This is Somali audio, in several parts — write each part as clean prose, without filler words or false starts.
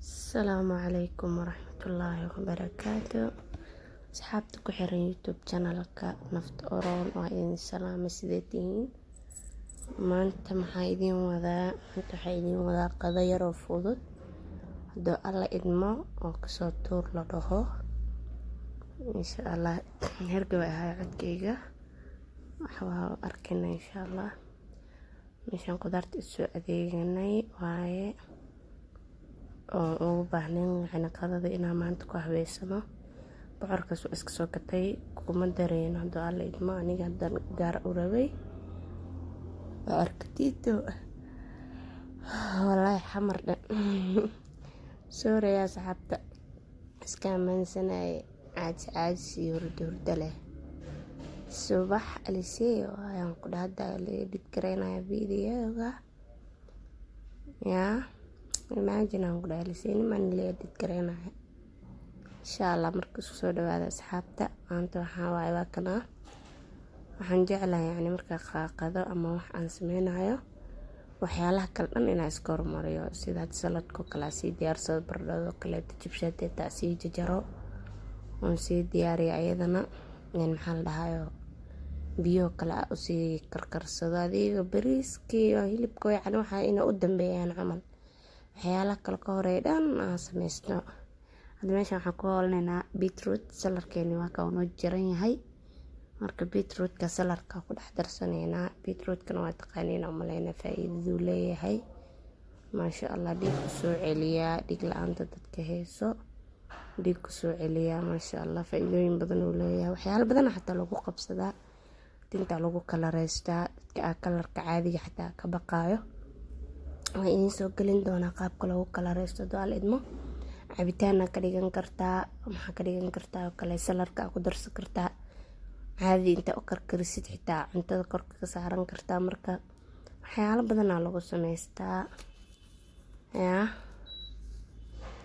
Asalaamu calaykum waraxmatullaahi wabarakaatu. Asxaabta ku xiran YouTube channelka Nafta Oroon waa idin salaamay sidee tihiin. Maanta waxaa idiin wadaa qado yar oo fudud haddii alla idmo oo kasoo tuur la dhaho. Insha Allah hergab ahay codkayga waxaa arkayna insha Allah. Meeshaan qudaarta isoo adeeganay waaye oo ugu baahnayn waxayna qadada inaan maanta ku habeysano. Bocorkaas oo iska soo gatay kuma dareen haddii alla idmo aniga haddaan gaar u rabay arkatiito wallaahi xamar dhan sorry ya asxaabta iska amaansanay caajis iyo hurdo leh subax alisee ayaan ku dhahdaa la edit gareynaya videoga imagine aan ku dhalisay niman la edit gareynaya insha Allah marka soo dhawaada asxaabta maanta waxaan jeclahay marka qado ama wax aan sameynayo waxyaalaha kale dhan inaan iska hormariyo sida saladka kala sii diyaarsado baradhada kale jibshadeeda sii jajaro oo sii diyaariyo ayadana maxaa la dhahayo biyo kala u sii karkarsado adiga bariiskii iyo hilibka waxa ina u dambeeyaan camal waxyaalaha kale ka horeey dhan aan sameysto. Hadda meeshaan waxaan ku hawlnaynaa beetroot salarkeeni waa ka noo jaran yahay marka beetrootka salarka ku dhex darsanaynaa. Beetrootkana waa taqaaniin oo maleyna faa'iidadu leeyahay maasha Allah dhiig ku soo celiya dhiig la'aanta dadka heeso dhiig ku soo celiya maasha Allah faa'iidooyin badan uu leeyahay waxyaalo badan xataa lagu qabsadaa tinta lagu kalareystaa dadka kalarka caadiga xataa ka baqaayo waa in soo gelin doona qaabka lagu kalareysto dool idmo cabitaan ka dhigan kartaa maxaa ka dhigan kartaa oo kale salarka ku darsan kartaa caadi inta u karkarisid xitaa cuntada korka ka saaran kartaa marka waxyaalo badan lagu sameystaa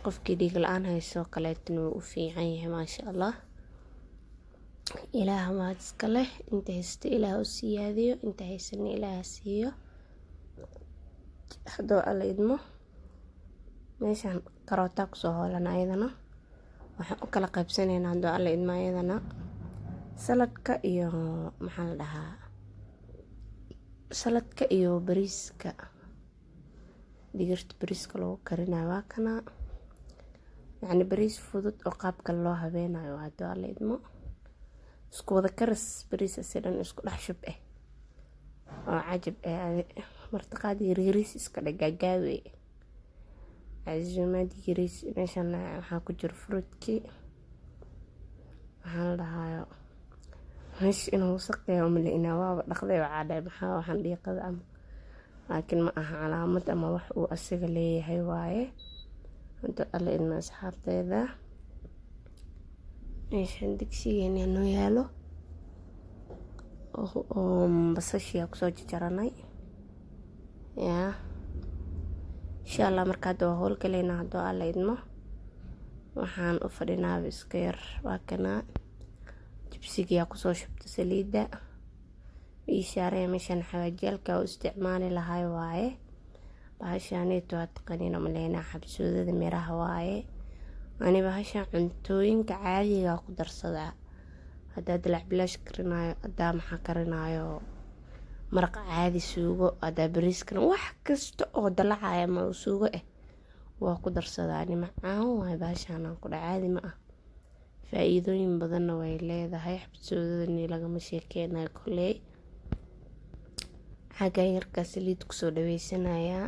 qofkii dhiig la'aan hayso kaleetana wuu u fiican yahay maasha Allah. Ilaah ma iska leh inta haysta Ilaah u siyaadiyo inta haysan Ilaah siiyo haddii alla idmo. Meeshaan karoota ku soo hoolan ayadana waxaan u kala qaybsanaynaa haddii alla idmo ayadana saladka iyo maxaa la dhahaa saladka iyo bariiska digirta bariiska lagu karinayo waa kana bariis fudud oo qaabka loo habeenayo haddii alla idmo isku wada karis bariis sidan isku dhex shub oo cajab martaqaad yariis iska dhagagaawe azumaad yariis meeshaan waxaa ku jira fruitki waxaan la dhahayo meesh inuu saqeeyo maleyna waa dhaqday caada maxaa waxaan dhiiqada ama laakiin ma aha calaamad ama wax uu asaga leeyahay waaye haddii alla idmo asxaabteeda. meeshaan digsigeena noo yaalo oo basashiya ku soo jaranay insha Allah marka doo howl galeyna haddii alla idmo waxaan u fadhinaa iska yar waa kana jibsiga ku soo shubta saliida ishaarey meeshaan xawaajalka u isticmaali lahay waaye bahashaanito taqaaniin maleyna xabsoodada miraha waaye ani bahasha cuntooyinka caadiga ku darsada hadda dalac bilaash karinayo hadda maxaa karinayo maraq caadi suugo hadda bariiskana wax kasta oo dalacaya ma suugo waa ku darsadaa ni macaan waa bahashaan ku caadi ma ah faa'iidooyin badan way leedahay xabsoodada lagama sheekeynayo kuley xaga yarka saliid ku soo dhaweysanaya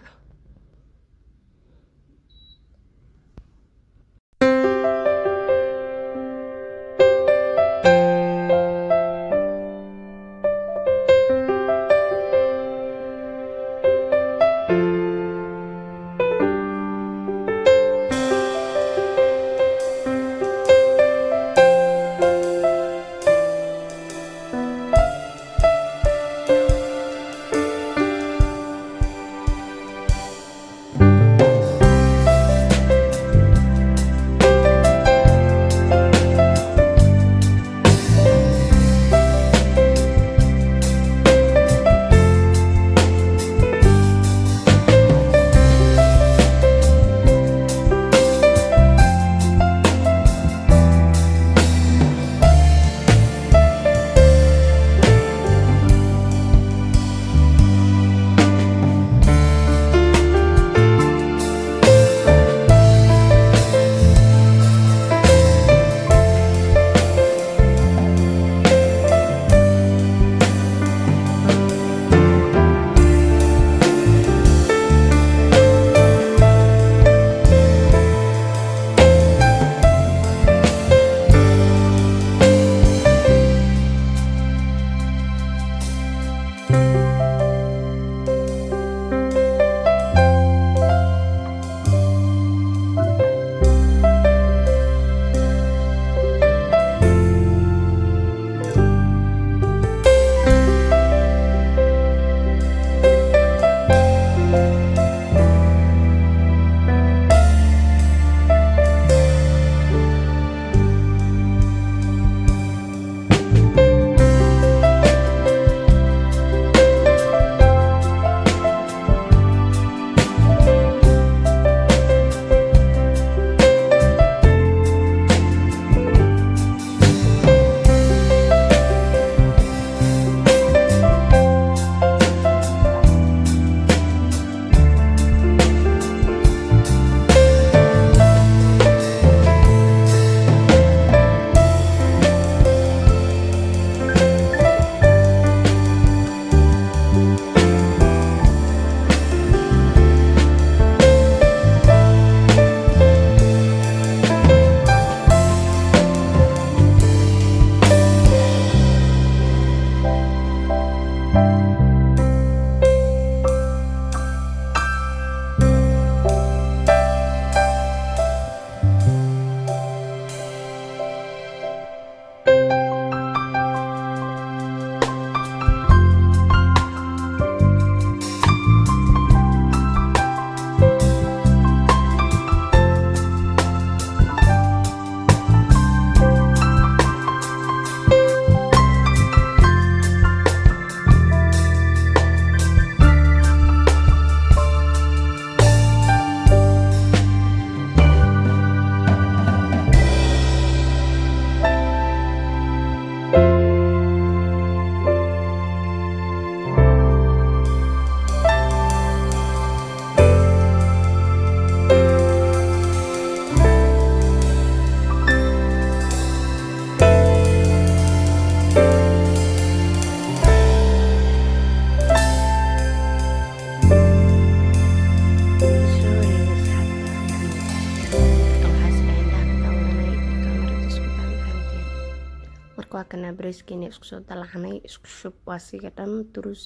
waa kana bariiskeenii isku soo dalacanay isku shub waa siga dhan turus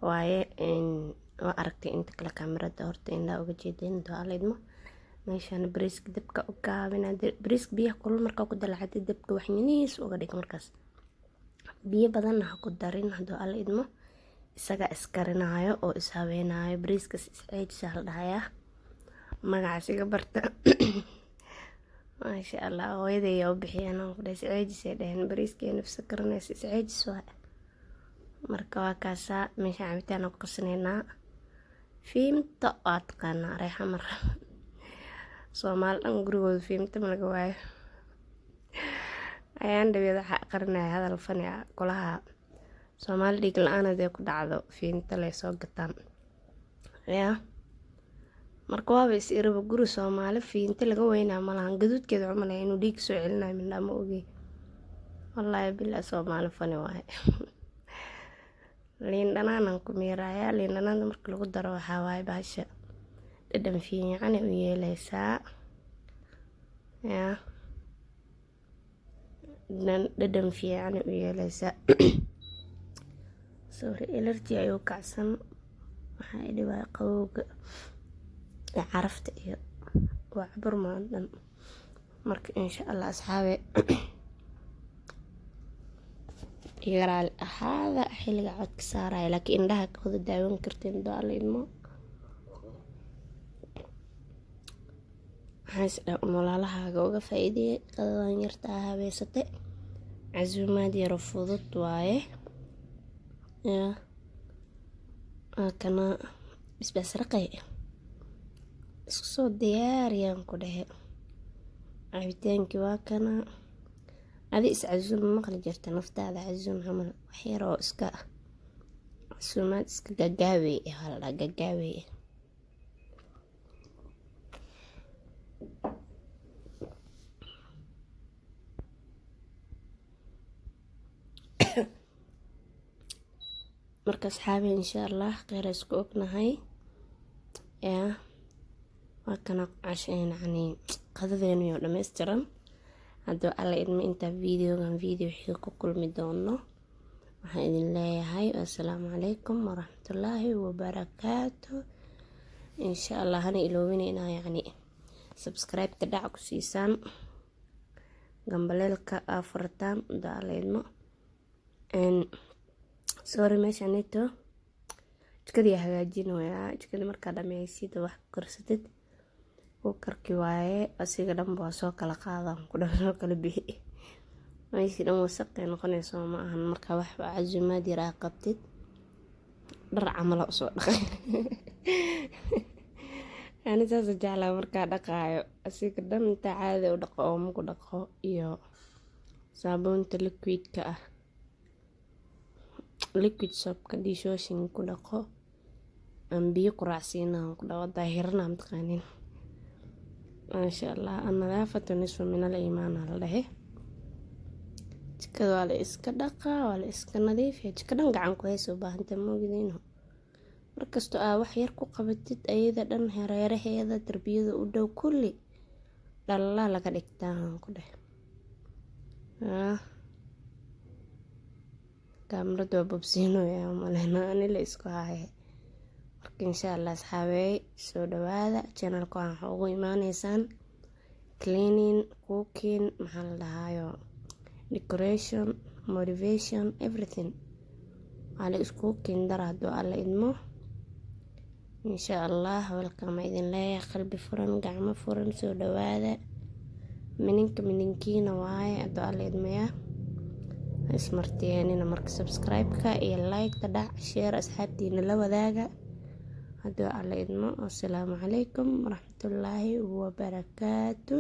waaye waa aragtay inta kale kaamirada horta indhaa uga jeedeen do'aleedmo meeshaan bariiska dabka u gaabina bariiska biyaha kulul markaa ku dalacatay dabka wax yaniis uga dhig markaas biyo badan ha ku darin do'aleedmo isaga iskarinayo oo ishaweenayo bariiska isceejisa la dhahayaa magacaasiga barta maasha allah hooyaday u bixiyeen oo fadhiis isceejisay dhaheen bariiskeena fiskarinays isceejis waa marka waa kaasa meesha cabitaan ku qasaneynaa fiimta waa taqaanaa reexa mar Soomaali dhan gurigooda fiimta ma laga waayo ayaan dhaweed waxa qarinaya hadal fani ah kulaha Soomaali dhig la'aanad ku dhacdo fiimta lay soo gataan marka waa is iraba guri Soomaali fiimta laga weynaa malahan gaduudkeeda cumalay inuu dhiig soo celinayo midnama ogeey wallahi bilaa Soomaali fani waay liin dhanaan ku miiraya liin dhanaan marka lagu daro waxa waay baasha dhadhan fiican u yeelaysaa dhadhan fiican u yeelaysaa sorry allergy ayuu kacsan waxa ay dhibaa qabowga carafta iyo waa cabar maadan marka insha Allah asxaabe yaraal ahaada xilliga codka saaray laakiin indhaha ka wada daawan karteen do'aleedmo haysta umalaalahaga uga faa'iideey qadadan yarta habeysate casuumaad yar fudud waaye kana bisbaas raqay isku soo diyaariyaan ku dhahe cabitaankii waa kana adi is casuum maqli jirta naftaada casuum hamal wax yar oo iska casuumaad iska gagaabay hala gagaabay marka asxaabi insha Allah khayr isku ognahay waa kana casheen yani qadadeenu iyo dhameystiran haddii alla idmo inta videogan video xig ku kulmi doono waxaan idin leeyahay assalaamu calaykum waraxmatullaahi wabarakaatu insha Allah hana iloobinayna yani subscribe ta dhac ku siisaan gambaleelka afartan daaleedmo sorry meeshanito jikada hagaajinaya jikada marka dhameysid wax karsatid oo karki waaye asiga dhanba soo kala qaadan ku dhaw kala bixi meeshii dhan wasaq noqonayso ma ahan marka wax casuumaad yar qabtid dhar camal oo soo dhaqay ani saas jeclaa marka dhaqaayo asiga dhan inta caadi u dhaqo oo ma ku dhaqo iyo saabuunta liquidka ah liquid soap ka dishwashing ku dhaqo biyo ku raacsiina ku dhaw daahirna mataqaanin maasha Allah nadaafatu nisfu min al-iimaan halahe jikada waa la iska dhaqaa waa la iska nadiifiyaa jikadan gacan ku hayso baahanta moogideyno markasto wax yar ku qabatid ayada dhan hareeraheeda darbiyada u dhow kulli dhalla laga dhigtaan ku dheh kaamirada bobsiino yaa malena ani la isku haye marka insha Allah asxaabey soo dhawaada channelka waxaan ugu imaanaysaan cleaning cooking maxaa la dhahayo decoration motivation everything ala isku kindara hadduu alla idmo insha Allah welcome idin leeyahay qalbi furan gacmo furan soo dhawaada mininkiina waaye hadduu alla idmaya ismartiyeenina marka subscribe-ka iyo like-ta dhac share asxaabtiina la wadaaga hadduu alla idmo assalaamu calaykum waraxmatullaahi wabarakaatu